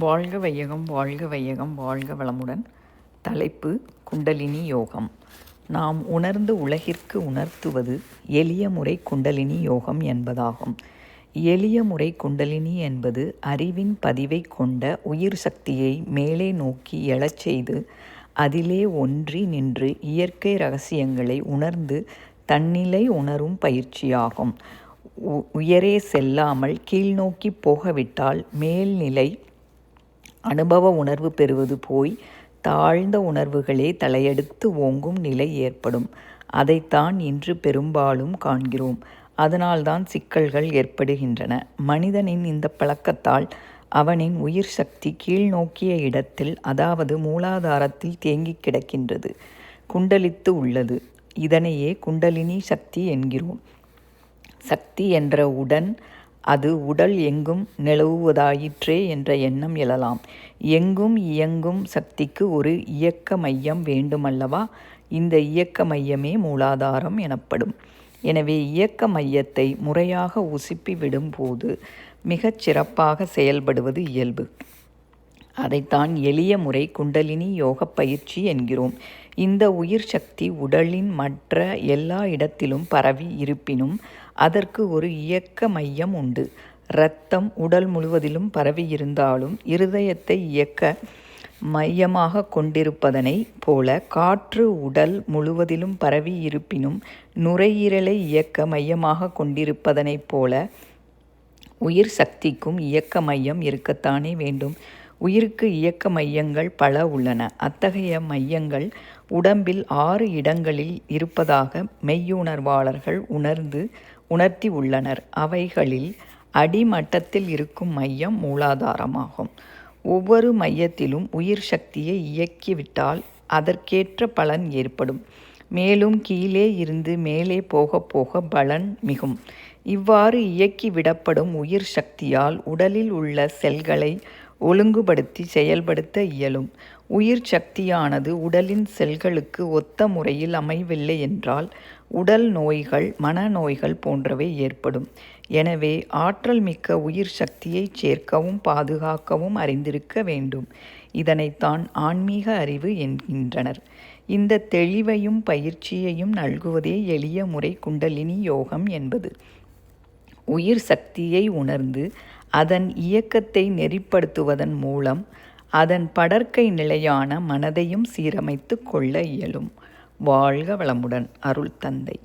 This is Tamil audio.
வாழ்க வையகம், வாழ்க வையகம், வாழ்க வளமுடன். தலைப்பு: குண்டலினி யோகம். நாம் உணர்ந்து உலகிற்கு உணர்த்துவது எளிய முறை குண்டலினி யோகம் என்பதாகும். எளிய முறை குண்டலினி என்பது அறிவின் பதிவை கொண்ட உயிர் சக்தியை மேலே நோக்கி எழச் செய்து அதிலே ஒன்றி நின்று இயற்கை இரகசியங்களை உணர்ந்து தன்னிலை உணரும் பயிற்சியாகும். உயரே செல்லாமல் கீழ்நோக்கி போகவிட்டால் மேல்நிலை அனுபவ உணர்வு பெறுவது போய் தாழ்ந்த உணர்வுகளே தலையெடுத்து ஓங்கும் நிலை ஏற்படும். அதைத்தான் இன்று பெரும்பாலும் காண்கிறோம். அதனால்தான் சிக்கல்கள் ஏற்படுகின்றன. மனிதனின் இந்த பழக்கத்தால் அவனின் உயிர் சக்தி கீழ்நோக்கிய இடத்தில், அதாவது மூலாதாரத்தில் தேங்கி கிடக்கின்றது, குண்டலித்து உள்ளது. இதனையே குண்டலினி சக்தி என்கிறோம். சக்தி என்ற உடன் அது உடல் எங்கும் நிலவுவதாயிற்றே என்ற எண்ணம் எழலாம். எங்கும் இயங்கும் சக்திக்கு ஒரு இயக்க மையம் வேண்டுமல்லவா? இந்த இயக்க மையமே மூலாதாரம் எனப்படும். எனவே இயக்க மையத்தை முறையாக உசுப்பி விடும்போது மிகச் சிறப்பாக செயல்படுவது இயல்பு. அதைத்தான் எளிய முறை குண்டலினி யோக பயிற்சி என்கிறோம். இந்த உயிர் சக்தி உடலின் மற்ற எல்லா இடத்திலும் பரவி இருப்பினும் அதற்கு ஒரு இயக்க மையம் உண்டு. இரத்தம் உடல் முழுவதிலும் பரவி இருந்தாலும் இருதயத்தை இயக்க மையமாக கொண்டிருப்பதனை போல, காற்று உடல் முழுவதிலும் பரவி இருப்பினும் நுரையீரலை இயக்க மையமாக கொண்டிருப்பதனைப் போல உயிர் சக்திக்கும் இயக்க மையம் இருக்கத்தானே வேண்டும். உயிருக்கு இயக்க மையங்கள் பல உள்ளன. அத்தகைய மையங்கள் உடம்பில் 6 இடங்களில் இருப்பதாக மெய்யுணர்வாளர்கள் உணர்த்தி உள்ளனர். அவைகளில் அடிமட்டத்தில் இருக்கும் மையம் மூலாதாரமாகும். ஒவ்வொரு மையத்திலும் உயிர் சக்தியை இயக்கிவிட்டால் அதற்கேற்ற பலன் ஏற்படும். மேலும் கீழே இருந்து மேலே போக போக பலன் மிகும். இவ்வாறு இயக்கி விடப்படும் உயிர் சக்தியால் உடலில் உள்ள செல்களை ஒழுங்குபடுத்தி செயல்படுத்த இயலும். உயிர் சக்தியானது உடலின் செல்களுக்கு ஒத்த முறையில் அமையவில்லை என்றால் உடல் நோய்கள், மனநோய்கள் போன்றவை ஏற்படும். எனவே ஆற்றல் மிக்க உயிர் சக்தியை சேர்க்கவும் பாதுகாக்கவும் அறிந்திருக்க வேண்டும். இதனைத்தான் ஆன்மீக அறிவு என்கின்றனர். இந்த தெளிவையும் பயிற்சியையும் நல்குவதே எளிய முறை குண்டலினி யோகம் என்பது. உயிர் சக்தியை உணர்ந்து அதன் இயக்கத்தை நெறிப்படுத்துவதன் மூலம் அதன் படர்க்கை நிலையான மனதையும் சீரமைத்து கொள்ள இயலும். வாழ்க வளமுடன். அருள் தந்தை.